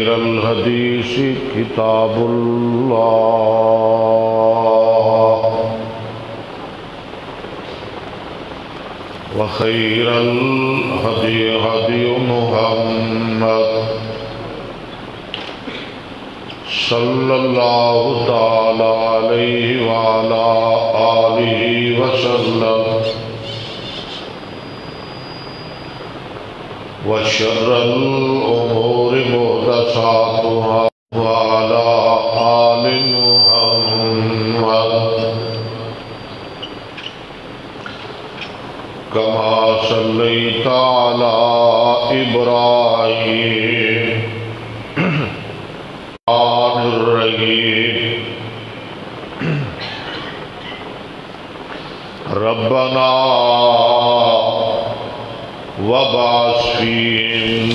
خير الحديث كتاب الله وخير الهدي هدي محمد صلى الله تعالى عليه وعلى آله وسلم وشر الأمور محدثاتها وعلى آل محمد كما صليت على إبراهيم الرحيم ربنا وبعث فيهم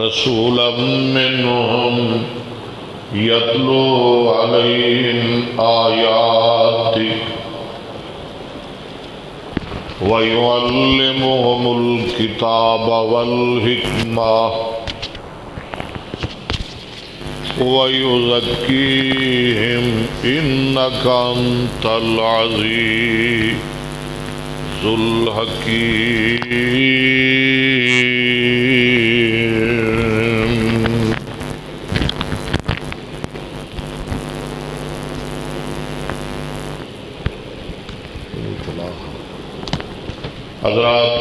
رسولا منهم يتلو عليهم آياتك ويعلمهم الكتاب والحكمة ويزكيهم إنك أنت العزيز الحكيم. حضرات،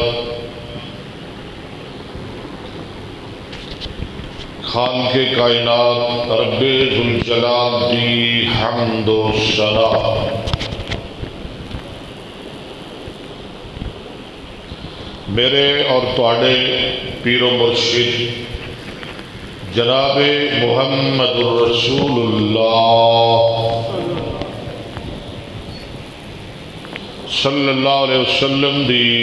خالق کائنات رب ذوالجلال دی حمد و ثنا میرے اور تواڈے پیر و مرشد جناب محمد الرسول اللہ صلی اللہ علیہ وسلم دی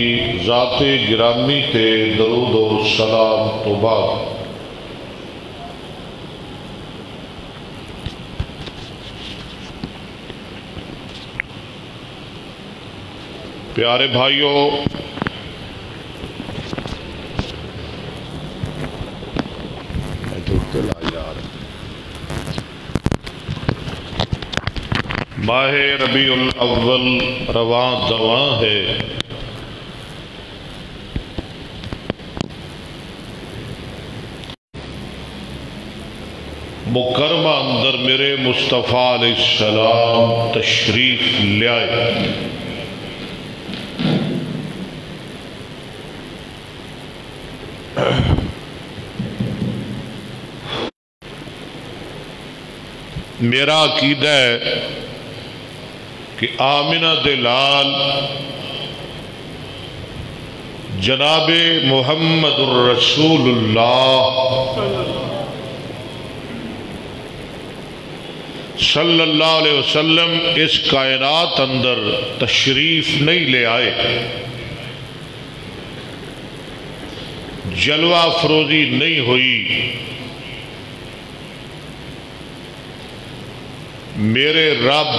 ذات گرامی تے درود و سلام تو بعد پیارے بھائیوں، ماہ ربیع الاول رواں دواں ہے۔ مکرمہ اندر میرے مصطفی علیہ السلام تشریف لے آئے۔ میرا عقیدہ ہے کہ آمنہ دلال جناب محمد الرسول اللہ صلی اللہ علیہ وسلم اس کائنات اندر تشریف نہیں لے آئے، جلوہ افروزی نہیں ہوئی، میرے رب،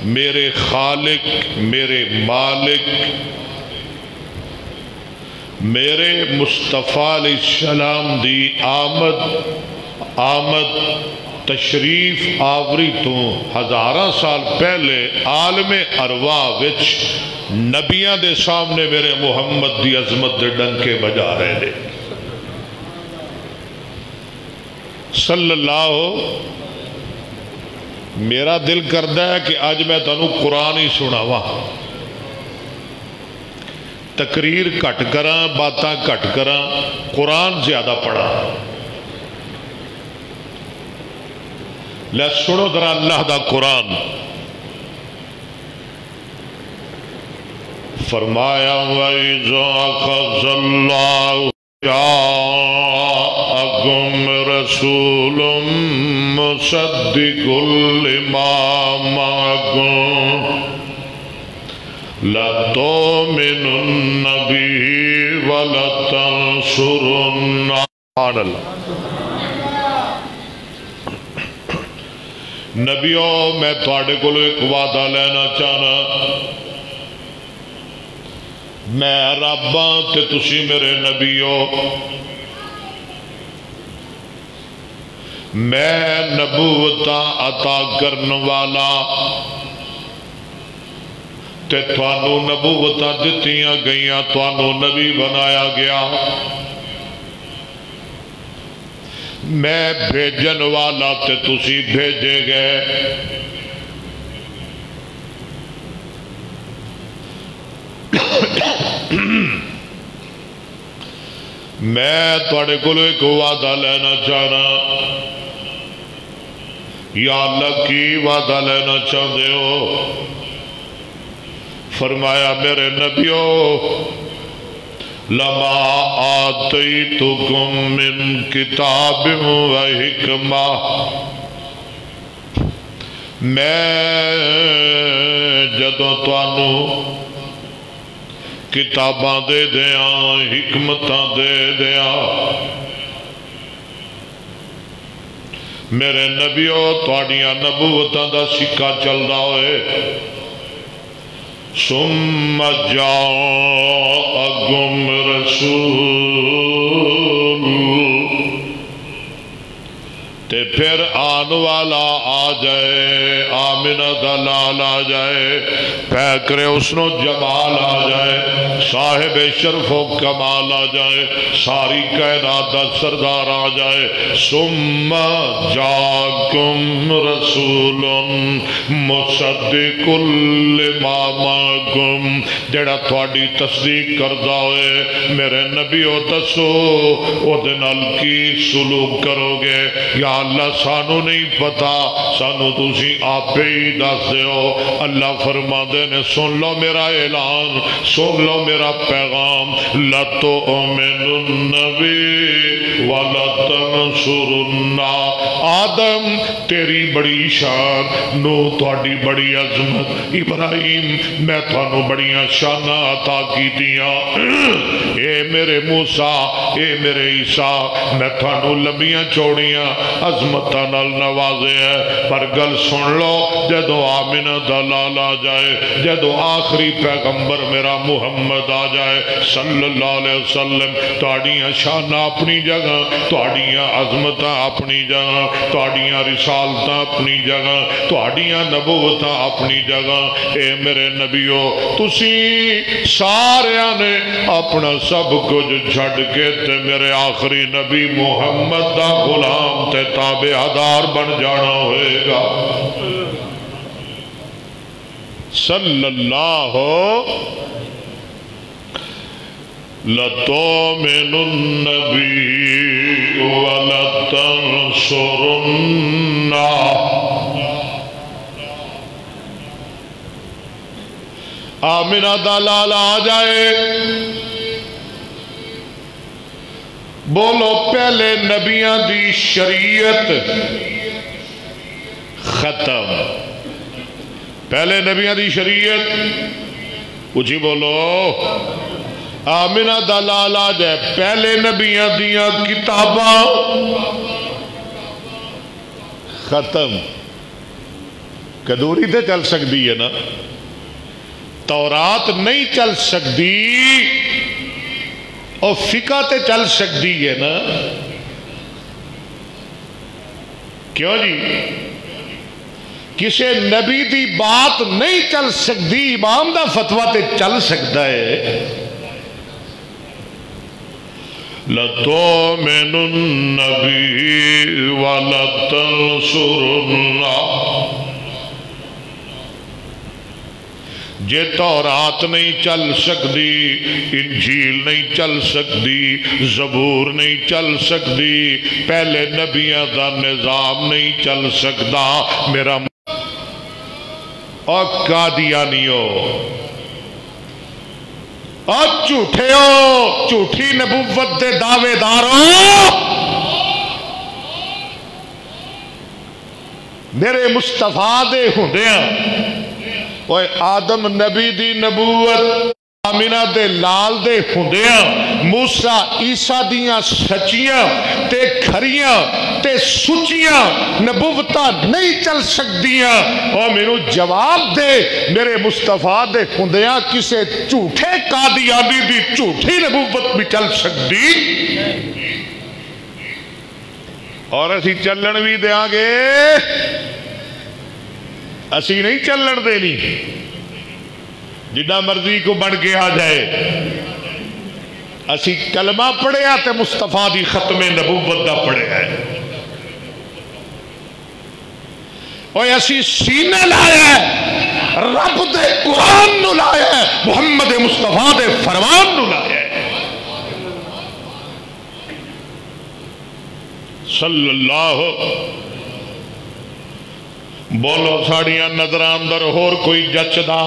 میرے خالق، میرے مالک، میرے مصطفیٰ علیہ السلام دی آمد تشریف آوری تو ہزاراں سال پہلے عالم ارواح وچ نبیاں دے سامنے میرے محمد دی عظمت دے ڈنکے بجا رہے نے صلی اللہ۔ میرا دل کردہ ہے کہ آج میں تانوں قرآن ہی سناواں، تقریر کٹ کراں، باتاں کٹ کراں، قرآن زیادہ پڑھا۔ لے سنو ذرا اللہ دا قرآن۔ فرمایا وَإِذَا أَخَذَ اللَّهُ جَاءَكُمْ رَسُولٌ مُصَدِّقٌ لِمَا مَعَكُمْ لَتُؤْمِنُنَّ بِهِ وَلَتَنصُرُنَّهُ۔ سبحان اللہ۔ نبیوں، میں تھوڑے کو ایک وعدہ لینا چاہنا، میں رباں تے تسی میرے نبیوں، میں نبوتاں عطا کرن والا تے توانو نبوتاں دتیاں گئیاں، توانو نبی بنایا گیا، میں بھیجن والا تے تسی بھیجے گئے۔ میں تواڈے کولوں ایک وعدہ لینا چاہنا، یا اللہ کی وعدہ لینا چاہتے ہو؟ فرمایا میرے نبیو، لما آتیتکم من کتاب و حکمہ، میں جدوں توانو کتاباں دے دیاں، حکمتاں دے دیاں، میرے نبیو تواڈیاں نبوتاں دا سکہ چلدا ہوئے، ثم جاءکم رسول، تے پھر آن والا آ جائے، آمنہ دا لال آ جائے، پیکرے حسن و جمال آ جائے، صاحب شرف و کمال آ جائے، ساری کائنات دا سردار آ جائے، ثم جاءکم رسول مصدق لما معکم، جڑا تھوڑی تصدیق کردہ ہوئے، میرے نبیو دسو او دے نال کی سلوک کرو گے؟ یا اللہ سانو نہیں پتا، سانو تسی آپ ہی دس دیو۔ اللہ فرما دے نے سن لو میرا اعلان، سن لو میرا پیغام، لَتُؤْمِنُنَّ بِي وَلَتَنْصُرُنَّ، آدم تیری بڑی شان، نوح تھوڑی بڑی عظمت، ابراہیم میں تھانو بڑیاں شانہ عطا کی دیاں، اے میرے موسیٰ، اے میرے عیسیٰ، میں تھانو لمبیاں چوڑیاں عظمتاں نال نوازے ہیں، پر گل سن لو، جدو آمنہ دلال آ جائے، جدو آخری پیغمبر میرا محمد آ جائے صلی اللہ علیہ وسلم، تواڈیاں شانہ اپنی جگہ، تواڈیاں عظمتاں اپنی جگہ، تواڈیاں رسالتاں اپنی جگہ، تواڈیاں نبوتاں اپنی جگہ، اے میرے نبیو تسی ساریاں نے اپنا سب کچھ چھڑ کے تے میرے آخری نبی محمد دا غلام تے تابعدار بن جانا ہوئے گا صلی اللہ لَتُؤْمِنُنَّ بِي وَلَتَنْصُرُنَّ، آمنہ دلال آ جائے، بولو پہلے نبیاں دی شریعت ختم، پہلے نبیاں دی شریعت اچھی بولو، آمنہ دلال آ جائے، پہلے نبیاں دیاں کتاباں ختم، کدوری تے چل سکتی ہے نا، تورات نہیں چل سکتی اور فقہ تے چل سکتی ہے نا، کیوں جی؟ کسی نبی دی بات نہیں چل سکتی، امام دا فتویٰ تے چل سکتا ہے۔ لَتُؤْمِنُنَّ بِهِ وَلَتَنْصُرُنَّ، جے تورات نہیں چل سکتی، انجیل نہیں چل سکتی، زبور نہیں چل سکتی، پہلے نبیوں دا نظام نہیں چل سکتا، میرا اور قادیانیو اور جھوٹے ہو، جھوٹی نبوت دے دعوے دارو، میرے مصطفیٰ دے ہوندیاں اوے آدم نبی دی نبوت، آمنہ دے لال دے ہوندیاں، موسیٰ عیسیٰ دیاں سچیاں تے کھریاں تے سچیاں نبوتاں نہیں چل سکدیاں، اور میرے جواب دے میرے مصطفیٰ دے ہوندیاں کسے جھوٹے قادیانی دی جھوٹی نبوت بھی چل سکتی، اور اسی چلن بھی دیاں گے، اسی نہیں چلن دینی جنہ مرضی کو بڑھ کے آ جائے۔ اسی کلمہ پڑھیا تے مصطفیٰ دی ختم نبوت دا پڑھیا ہے، اور اسی سینے لایا ہے، رب دے قرآن نو لایا ہے، محمد مصطفیٰ دے فرمان نو لایا ہے صلی اللہ۔ بولو ساڑیاں نظران اندر اور کوئی جچدا،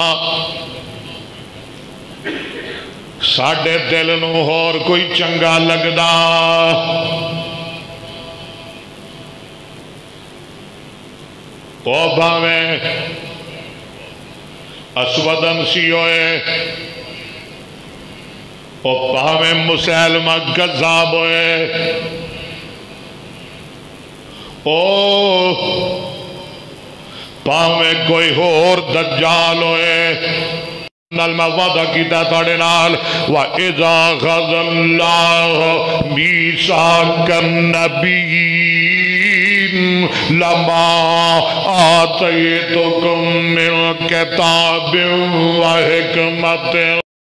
ساڑھے دل نو اور کوئی چنگا لگدا، او بھاویں اسودن سی ہوئے، او بھاویں مسلمہ کذاب ہوئے، او پاویں کوئی اور دجال ہوئے، نال میں وعدہ کیتا تاڑے نال وَإِذَا خَذَ اللَّهُ مِيثَاقَ النَّبِيِّينَ لَمَا آتَيْتُكُم مِّن كِتَابٍ وَحِكْمَةٍ